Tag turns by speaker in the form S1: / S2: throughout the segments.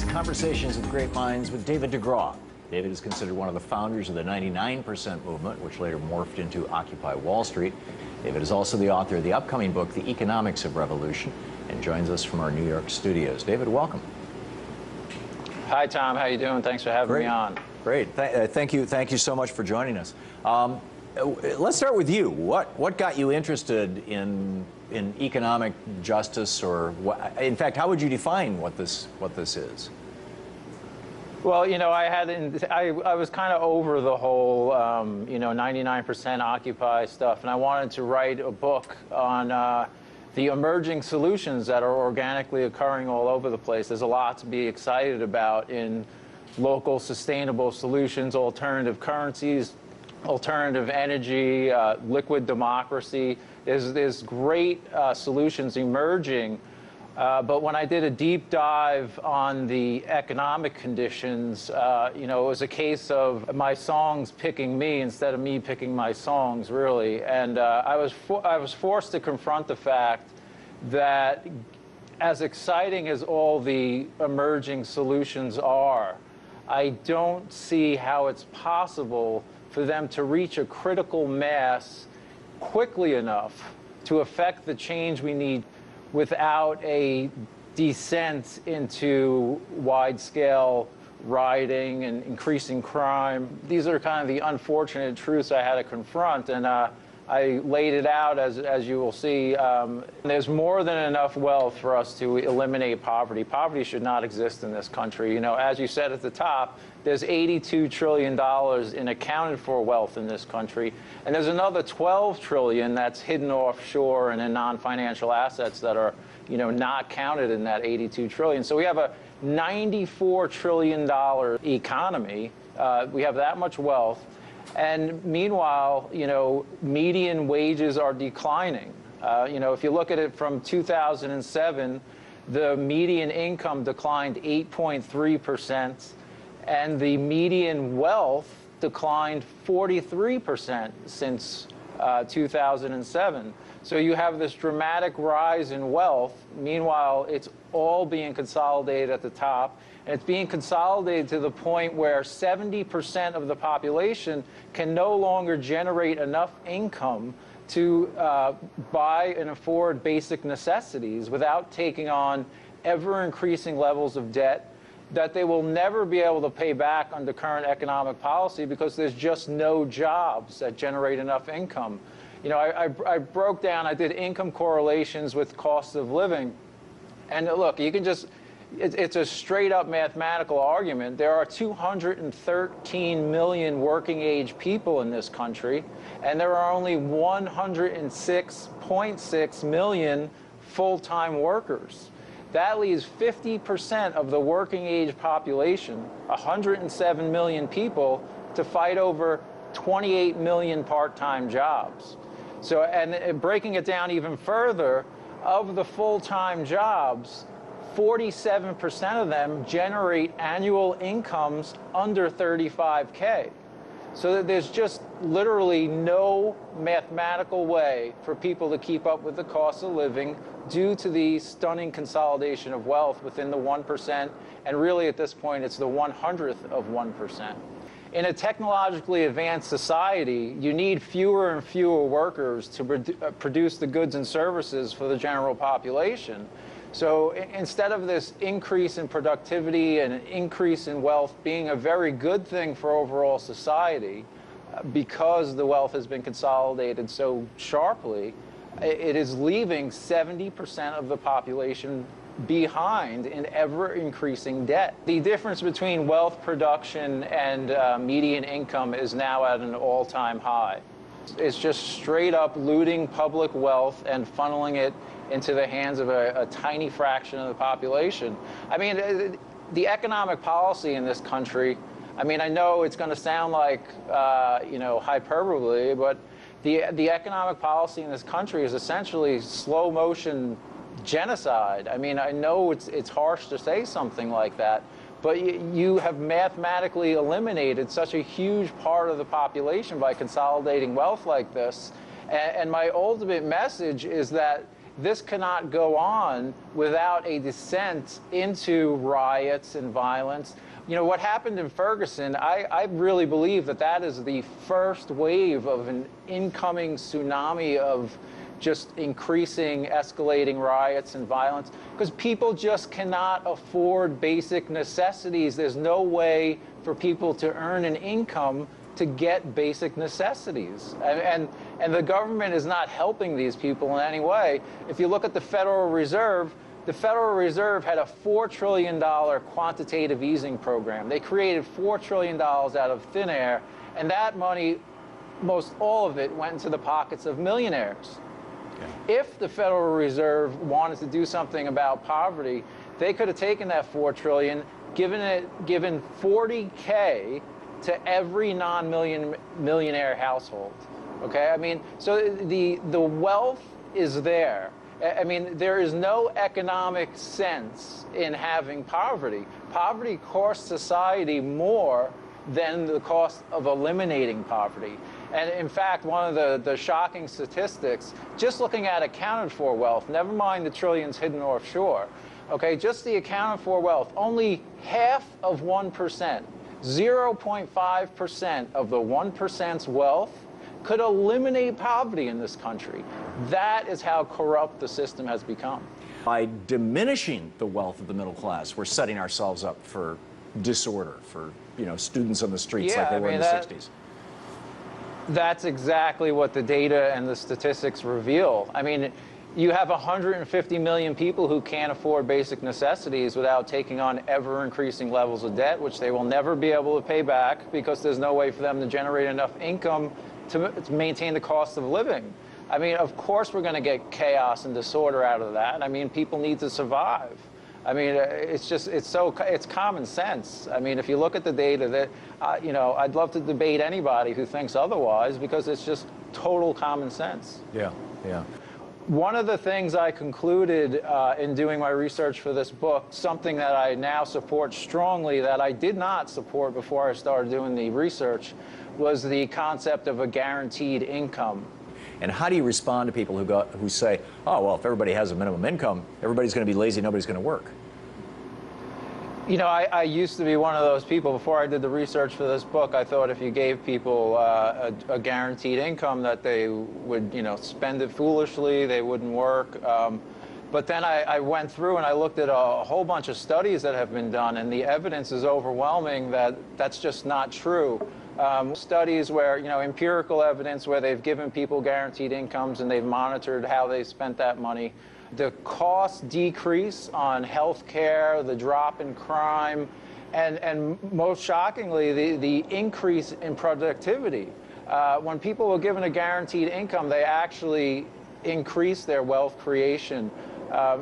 S1: tonight's Conversations with Great Minds with David DeGraw. David is considered one of the founders of the 99% movement, which later morphed into Occupy Wall Street. David is also the author of the upcoming book, The Economics of Revolution, and joins us from our New York studios. David, welcome.
S2: Hi, Tom. How you doing? Thanks for having me on.
S1: Great. Thank you so much for joining us. Let's start with you. What got you interested in economic justice, or in fact, how would you define what this is?
S2: Well, you know, I was kind of over the whole 99% Occupy stuff, and I wanted to write a book on the emerging solutions that are organically occurring all over the place. There's a lot to be excited about in local sustainable solutions, alternative currencies, alternative energy, liquid democracy. There's great solutions emerging, but when I did a deep dive on the economic conditions, it was a case of my songs picking me instead of me picking my songs, really. And I was forced to confront the fact that, as exciting as all the emerging solutions are, I don't see how it's possible for them to reach a critical mass quickly enough to affect the change we need without a descent into wide-scale rioting and increasing crime. These are kind of the unfortunate truths I had to confront, and I laid it out, as you will see. There's more than enough wealth for us to eliminate poverty. Poverty should not exist in this country. You know, as you said at the top, there's $82 trillion in accounted for wealth in this country, and there's another $12 trillion that's hidden offshore and in non-financial assets that are, not counted in that $82 trillion. So we have a $94 trillion economy. We have that much wealth. And meanwhile, median wages are declining. If you look at it from 2007, the median income declined 8.3%, and the median wealth declined 43% since 2007. So you have this dramatic rise in wealth. Meanwhile, it's all being consolidated at the top. And it's being consolidated to the point where 70% of the population can no longer generate enough income to buy and afford basic necessities without taking on ever-increasing levels of debt that they will never be able to pay back under current economic policy because there's just no jobs that generate enough income. I broke down, I did income correlations with cost of living. And look, you can just, it's a straight up mathematical argument. There are 213 million working age people in this country, and there are only 106.6 million full-time workers. That leaves 50% of the working age population, 107 million people, to fight over 28 million part-time jobs. So, and breaking it down even further, of the full-time jobs, 47% of them generate annual incomes under 35K. So that there's just literally no mathematical way for people to keep up with the cost of living due to the stunning consolidation of wealth within the 1%, and really at this point it's the 100th of 1%. In a technologically advanced society, you need fewer and fewer workers to produce the goods and services for the general population. So instead of this increase in productivity and an increase in wealth being a very good thing for overall society, because the wealth has been consolidated so sharply, it is leaving 70% of the population behind in ever-increasing debt. The difference between wealth production and median income is now at an all-time high. It's just straight up looting public wealth and funneling it into the hands of a tiny fraction of the population. I mean, the economic policy in this country, I mean, I know it's going to sound like, hyperbole, but the economic policy in this country is essentially slow-motion genocide. I mean, I know it's harsh to say something like that, but you have mathematically eliminated such a huge part of the population by consolidating wealth like this. And my ultimate message is that this cannot go on without a descent into riots and violence. You know, what happened in Ferguson, I really believe that that is the first wave of an incoming tsunami of just increasing, escalating riots and violence, because people just cannot afford basic necessities. There's no way for people to earn an income to get basic necessities. And the government is not helping these people in any way. If you look at the Federal Reserve had a $4 trillion quantitative easing program. They created $4 trillion out of thin air, and that money, most all of it, went into the pockets of millionaires. If the Federal Reserve wanted to do something about poverty, they could have taken that $4 trillion, given 40K to every non-millionaire household. Okay, I mean, so the wealth is there. I mean, there is no economic sense in having poverty. Poverty costs society more than the cost of eliminating poverty. And in fact, one of the shocking statistics, just looking at accounted for wealth, never mind the trillions hidden offshore, okay, just the accounted for wealth, only half of 1%, 0.5% of the 1%'s wealth could eliminate poverty in this country. That is how corrupt the system has become.
S1: By diminishing the wealth of the middle class, we're setting ourselves up for disorder, for, you know, students on the streets like they were in the 60s.
S2: That's exactly what the data and the statistics reveal. I mean, you have 150 million people who can't afford basic necessities without taking on ever-increasing levels of debt, which they will never be able to pay back because there's no way for them to generate enough income to maintain the cost of living. I mean, of course we're going to get chaos and disorder out of that. I mean, people need to survive. I mean, it's common sense. I mean, if you look at the data, that you know, I'd love to debate anybody who thinks otherwise, because it's just total common sense.
S1: Yeah, yeah.
S2: One of the things I concluded in doing my research for this book, something that I now support strongly that I did not support before I started doing the research, was the concept of a guaranteed income.
S1: And how do you respond to people who say, oh, well, if everybody has a minimum income, everybody's going to be lazy, nobody's going to work?
S2: You know, I used to be one of those people. Before I did the research for this book, I thought if you gave people a guaranteed income that they would, you know, spend it foolishly, they wouldn't work. But then I went through and I looked at a whole bunch of studies that have been done, and the evidence is overwhelming that that's just not true. Studies where, you know, empirical evidence where they've given people guaranteed incomes and they've monitored how they spent that money. The cost decrease on health care, the drop in crime, and most shockingly, the increase in productivity. When people were given a guaranteed income, they actually increased their wealth creation.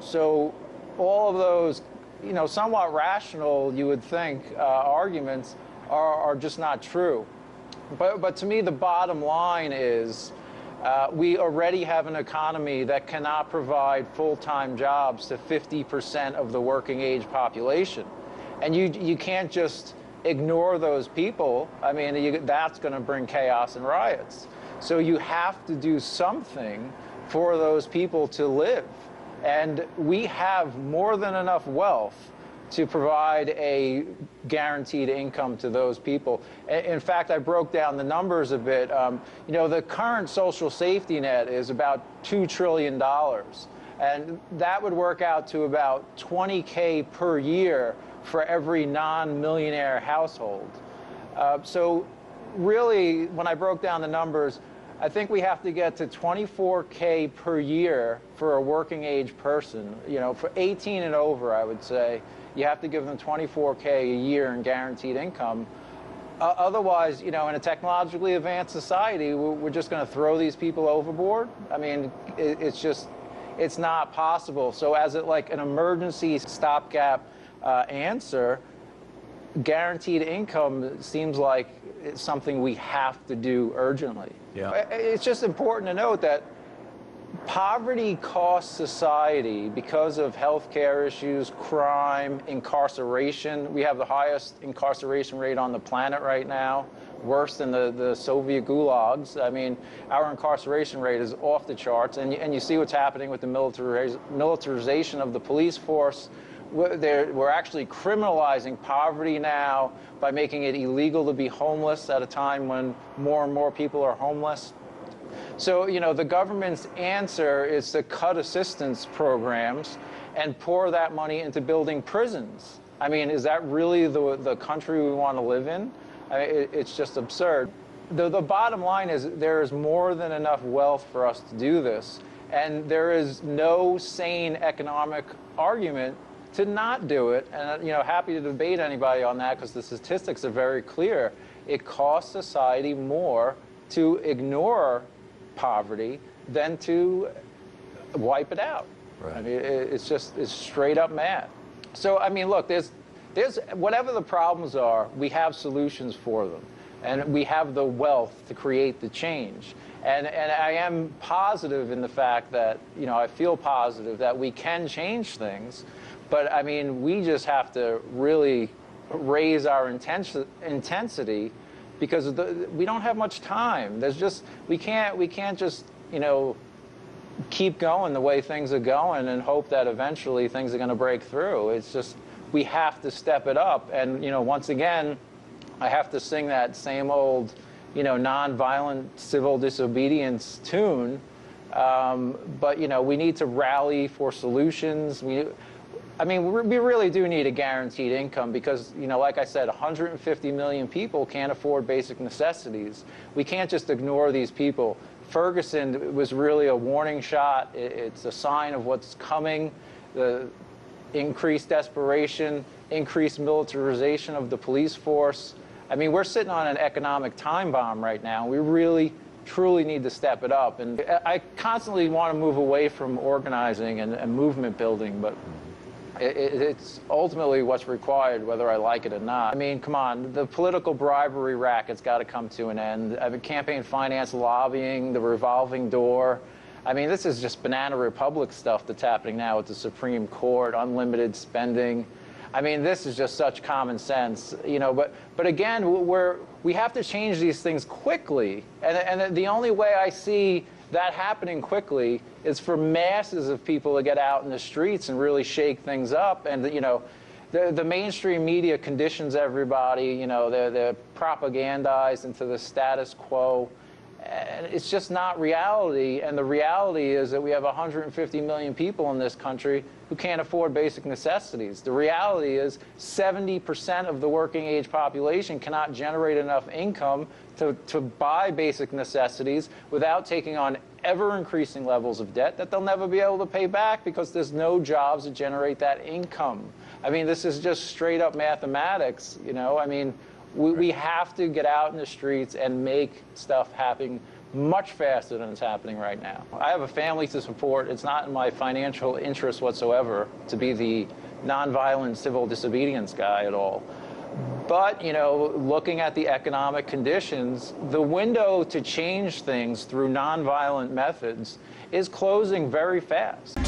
S2: So all of those, you know, somewhat rational, you would think, arguments are just not true. But to me, the bottom line is we already have an economy that cannot provide full-time jobs to 50% of the working age population. And you can't just ignore those people. I mean, that's going to bring chaos and riots. So you have to do something for those people to live. And we have more than enough wealth to provide a guaranteed income to those people. In fact, I broke down the numbers a bit. You know, the current social safety net is about $2 trillion. And that would work out to about $20K per year for every non-millionaire household. So really, when I broke down the numbers, I think we have to get to $24K per year for a working age person. You know, for 18 and over, I would say, you have to give them $24K a year in guaranteed income. Otherwise, you know, in a technologically advanced society, we're just going to throw these people overboard. I mean, it's not possible. So as like an emergency stopgap answer, guaranteed income seems like it's something we have to do urgently.
S1: Yeah.
S2: It's just important to note that poverty costs society because of healthcare issues, crime, incarceration. We have the highest incarceration rate on the planet right now. worse than the Soviet gulags. I mean, our incarceration rate is off the charts, and you see what's happening with the militarization of the police force. We're actually criminalizing poverty now by making it illegal to be homeless at a time when more and more people are homeless. So, you know, the government's answer is to cut assistance programs and pour that money into building prisons. I mean, is that really the country we want to live in? I mean, it's just absurd. The bottom line is there is more than enough wealth for us to do this, and there is no sane economic argument to not do it. And, you know, happy to debate anybody on that because the statistics are very clear. It costs society more to ignore poverty than to wipe it out. Right. I mean, it's straight up math. So, I mean, look, there's whatever the problems are, we have solutions for them. And we have the wealth to create the change. And I am positive in the fact that, you know, I feel positive that we can change things. But, I mean, we just have to really raise our intensity because we don't have much time. We can't just, you know, keep going the way things are going and hope that eventually things are going to break through. It's just, we have to step it up. And, you know, once again, I have to sing that same old, you know, nonviolent civil disobedience tune. But, you know, we need to rally for solutions. I mean, we really do need a guaranteed income because, you know, like I said, 150 million people can't afford basic necessities. We can't just ignore these people. Ferguson was really a warning shot. It's a sign of what's coming. The increased desperation, increased militarization of the police force. I mean, we're sitting on an economic time bomb right now. We really, truly need to step it up. And I constantly want to move away from organizing and movement building, but it's ultimately what's required, whether I like it or not. I mean, come on, the political bribery racket's got to come to an end. I mean, campaign finance lobbying, the revolving door. I mean, this is just banana republic stuff that's happening now with the Supreme Court, unlimited spending. I mean, this is just such common sense, you know. But again, we have to change these things quickly, and the only way I see that happening quickly is for masses of people to get out in the streets and really shake things up. And, you know, the mainstream media conditions everybody. You know, they're propagandized into the status quo. And it's just not reality. And the reality is that we have 150 million people in this country who can't afford basic necessities. The reality is 70% of the working age population cannot generate enough income to buy basic necessities without taking on ever-increasing levels of debt that they'll never be able to pay back because there's no jobs to generate that income. I mean, this is just straight-up mathematics, you know? I mean, we have to get out in the streets and make stuff happen much faster than it's happening right now. I have a family to support. It's not in my financial interest whatsoever to be the nonviolent civil disobedience guy at all. But, you know, looking at the economic conditions, the window to change things through nonviolent methods is closing very fast.